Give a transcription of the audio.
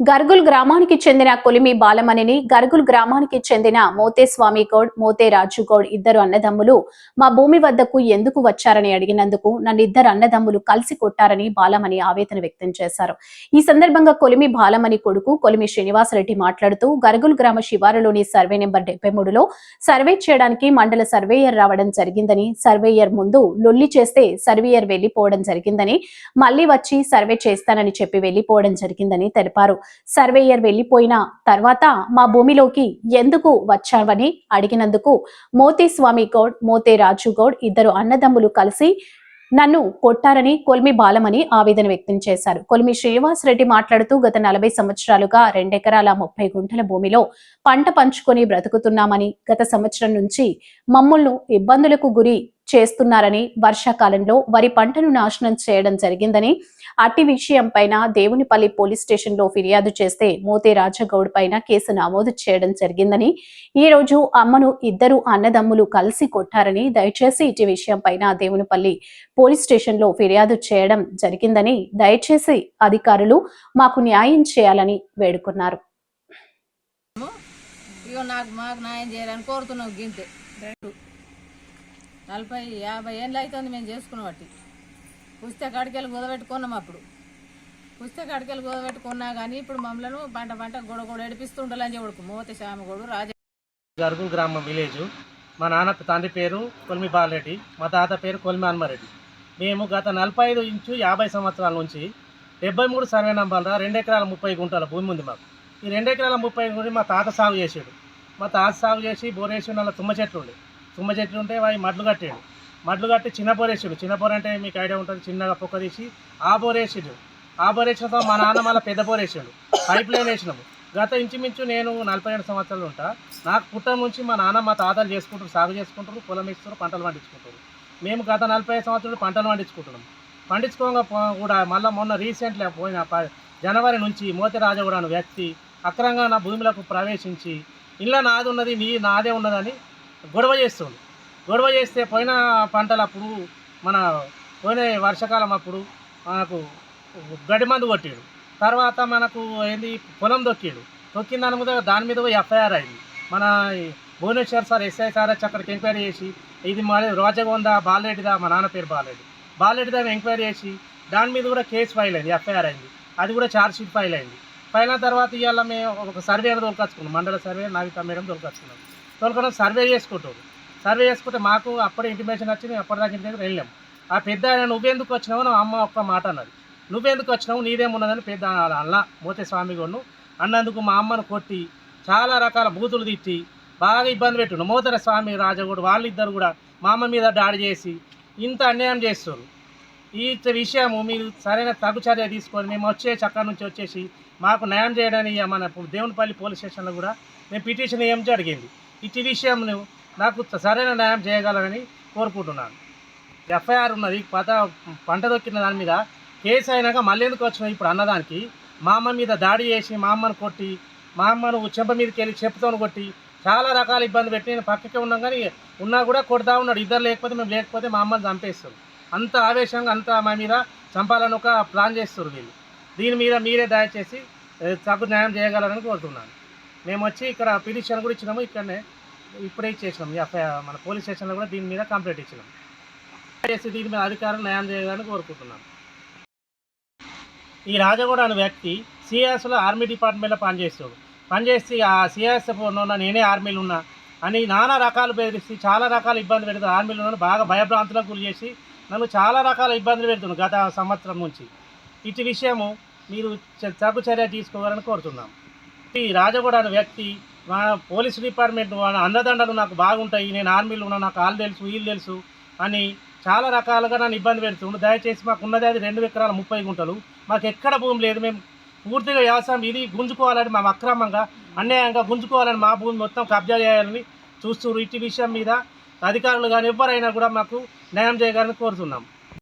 గర్గుల్ గ్రామానికి చెందిన కొలిమి బాలమణిని గర్గుల్ గ్రామానికి చెందిన మోతే స్వామి గౌడ్ మోతే రాజు గౌడ్ ఇద్దరు అన్నదమ్ములు మా భూమి వద్దకు ఎందుకు వచ్చారని అడిగినందుకు నన్ను ఇద్దరు అన్నదమ్ములు కలిసి కొట్టారని బాలమణి ఆవేదన వ్యక్తం చేశారు. ఈ సందర్భంగా కొలిమి బాలమణి కొడుకు కొలిమి శ్రీనివాసరెడ్డి మాట్లాడుతూ గర్గుల్ గ్రామ శివారులోని సర్వే నెంబర్ 73లో సర్వే చేయడానికి మండల సర్వేయర్ రావడం జరిగిందని, సర్వేయర్ ముందు లొల్లి చేస్తే సర్వేయర్ వెళ్లిపోవడం జరిగిందని, మళ్లీ వచ్చి సర్వే చేస్తానని చెప్పి వెళ్లిపోవడం జరిగిందని తెలిపారు. సర్వేయర్ వెళ్లిపోయిన తర్వాత మా భూమిలోకి ఎందుకు వచ్చావని అడిగినందుకు మోతే స్వామి గౌడ్ మోతే రాజు గౌడ్ ఇద్దరు అన్నదమ్ములు కలిసి నన్ను కొట్టారని కొలిమి బాలమని ఆవేదన వ్యక్తం చేశారు. కొలిమి శ్రీనివాస్ రెడ్డి మాట్లాడుతూ గత 40 సంవత్సరాలుగా 2 ఎకరాల 30 గుంటల భూమిలో పంట పంచుకొని బ్రతుకుతున్నామని, గత సంవత్సరం నుంచి మమ్మల్ని ఇబ్బందులకు గురి చేస్తున్నారని, వర్షాకాలంలో వరి పంటను నాశనం చేయడం జరిగిందని, అట్టి విషయం పైన దేవునిపల్లి పోలీస్ స్టేషన్ లో ఫిర్యాదు చేస్తే మోతే రాజగౌడ్ పైన కేసు నమోదు చేయడం జరిగిందని, ఈ రోజు అమ్మను ఇద్దరు అన్నదమ్ములు కలిసి కొట్టారని, దయచేసి ఇటు విషయం పైన దేవునిపల్లి పోలీస్ స్టేషన్ లో ఫిర్యాదు చేయడం జరిగిందని, దయచేసి అధికారులు మాకు న్యాయం చేయాలని వేడుకున్నారు. మాకు న్యాయం చేయాలని కోరుతున్నాం. గింతే 40-50 ఏళ్ళు అవుతుంది మేము చేసుకున్న బట్టి. పుస్తకాడికెళ్ళి కుదబెట్టుకున్నాం. అప్పుడు పుస్తకాడికెళ్ళి కుదబెట్టుకున్నా కానీ ఇప్పుడు మమ్మల్ని పంట గొడవ ఏడిపిస్తుండాలని చెప్పు మోతే శ్యామగోడు రాజ గర్గుల్ గ్రామం విలేజ్. మా నాన్న తండ్రి పేరు కొలిమి బాలరెడ్డి, మా తాత పేరు కొలిమి హనుమారెడ్డి. మేము గత 45-50 సంవత్సరాల నుంచి 73 సర్వే నంబర్ల 2 ఎకరాల 30 గుంటల భూమి ఉంది మాకు. ఈ 2 ఎకరాల 30 గుంటలు మా తాత సాగు చేసాడు. మా తాత సాగు చేసి బోరేసి అలా తుమ్మ చెట్లు ఉంటే అవి మడ్లు కట్టాడు. మడ్లు కట్టి చిన్న బోరేసాడు. చిన్న బోర్ అంటే మీకు ఐడియా ఉంటుంది, చిన్నగా పొక్క తీసి ఆ బోరేసాడు. ఆ బోరేసినతో మా నాన్న మళ్ళీ పెద్ద బోరేసాడు. పైప్ లైన్ వేసినాము. గత ఇంచుమించు నేను 47 సంవత్సరాలు ఉంటా. నాకు పుట్ట నుంచి మా నాన్న మా తాతలు చేసుకుంటారు, సాగు చేసుకుంటారు, పొలం ఇస్తారు, పంటలు పండించుకుంటారు. మేము గత 45 సంవత్సరాలు పంటలు పండించుకోగా కూడా మళ్ళీ మొన్న రీసెంట్గా పోయిన జనవరి నుంచి మోతే రాజగౌడ్ అనే వ్యక్తి అక్రమంగా నా భూములకు ప్రవేశించి ఇళ్ళ నాది ఉన్నది నాదే ఉన్నదని గొడవ చేస్తే పోయిన పంటలు అప్పుడు పోయిన వర్షాకాలం అప్పుడు మనకు గడ్డి మందు కొట్టాడు. తర్వాత మనకు ఏంది పొలం తొక్కిన దాని మీద ఎఫ్ఐఆర్ అయింది. మన భువనేశ్వర్ సార్ ఎస్ఐ సార్ వచ్చి అక్కడికి ఎంక్వైరీ చేసి ఇది మరి రాజగొందా బాలరెడ్డిదా, మా నాన్న పేరు బాలరెడ్డిదా ఎంక్వైరీ చేసి దాని మీద కూడా కేసు ఫైల్ అయింది, ఎఫ్ఐఆర్ అయింది. అది కూడా ఛార్జ్ షీట్ ఫైల్ అయింది. ఫైల్ అయిన తర్వాత ఇవాళ మేము ఒక సర్వేని దొరకచ్చుకున్నాం, మండల సర్వే నావిత మేడం దొరకచ్చుకున్నాం. సర్వే చేసుకుంటే మాకు అప్పుడే ఇంటిమేషన్ వచ్చింది. అప్పటిదాకా ఇంటి దగ్గర వెళ్ళాం. ఆ పెద్ద ఆయన నువ్వెందుకు వచ్చినావు నా అమ్మ ఒక్క మాట అన్నది. నువ్వెందుకు వచ్చినావు నీదేమున్నదని పెద్ద అన్న మోతే స్వామి గౌడ్ను అన్నందుకు మా అమ్మను కొట్టి చాలా రకాల బూతులు తిట్టి బాగా ఇబ్బంది పెట్టు మోతే స్వామి రాజగౌడ్ వాళ్ళిద్దరు కూడా మా అమ్మ మీద దాడి చేసి ఇంత అన్యాయం చేస్తారు. ఈ విషయము మీరు సరైన తగు చర్య తీసుకొని మేము అక్కడి నుంచి వచ్చేసి మాకు న్యాయం చేయడానికి మన దేవునిపల్లి పోలీస్ స్టేషన్లో కూడా మేము పిటిషన్ ఏం జరిగింది. ఇటు విషయం నాకు సరైన న్యాయం చేయగలరని కోరుకుంటున్నాను. ఎఫ్ఐఆర్ ఉన్నది, పంట దొక్కిన దాని మీద కేసు అయినాక మళ్ళీ ఎందుకు వచ్చినాయి ఇప్పుడు అన్నదానికి. మా అమ్మ మీద దాడి చేసి మా అమ్మను కొట్టి మా అమ్మను చెంప మీదకి వెళ్ళి చెప్పుతో కొట్టి చాలా రకాల ఇబ్బంది పెట్టి నేను పక్కకే ఉన్నాం కానీ ఉన్నా కూడా కొడతా ఉన్నాడు. ఇద్దరు మేము లేకపోతే మా అమ్మని చంపేస్తారు. అంత ఆవేశంగా అంత మా మీద చంపాలని ఒక ప్లాన్ చేస్తారు వీళ్ళు. దీని మీద మీరే దయచేసి తగు న్యాయం చేయగలరని కోరుతున్నాను. మేము వచ్చి ఇక్కడ పిటిషన్ కూడా ఇచ్చినాము, ఇక్కడనే ఇప్పుడే ఇచ్చేసినాం. మన పోలీస్ స్టేషన్లో కూడా దీని మీద కంప్లైంట్ ఇచ్చినాం. చేసి దీని మీద అధికారులు న్యాయం చేయాలని కోరుకుంటున్నాం. ఈ రాజగౌడ్ అనే వ్యక్తి సిఎస్లో ఆర్మీ డిపార్ట్మెంట్లో పనిచేసి ఆ సిఎస్ ఉన్న నేనే ఆర్మీలో ఉన్నా అని నానా రకాలు బెదిరిస్తే చాలా రకాల ఇబ్బంది పెడుతుంది. ఆర్మీలో ఉన్నాను బాగా భయభ్రాంతులకు గురి చేసి నన్ను చాలా రకాల ఇబ్బందులు పెడుతున్నాను గత సంవత్సరం నుంచి. ఇటు విషయము మీరు తగు చర్య తీసుకోవాలని కోరుతున్నాం. ఈ రాజగౌడ్ అనే వ్యక్తి మా పోలీస్ డిపార్ట్మెంట్ అండదండలు నాకు బాగుంటాయి, నేను ఆర్మీలో ఉన్నా, నాకు వాళ్ళు తెలుసు వీళ్ళు తెలుసు అని చాలా రకాలుగా నన్ను ఇబ్బంది పెడుతుండు. దయచేసి మాకు ఉన్నది అది 2 ఎకరాల 30 గుంటలు. మాకు ఎక్కడ భూమి లేదు. మేము పూర్తిగా వ్యవసాయం ఇది గుంజుకోవాలని మేము అక్రమంగా అన్యాయంగా గుంజుకోవాలని మా భూమి మొత్తం కబ్జా చేయాలని చూస్తున్నారు. ఇటు విషయం మీద అధికారులు కానీ ఎవరైనా కూడా మాకు న్యాయం చేయగలని కోరుతున్నాం.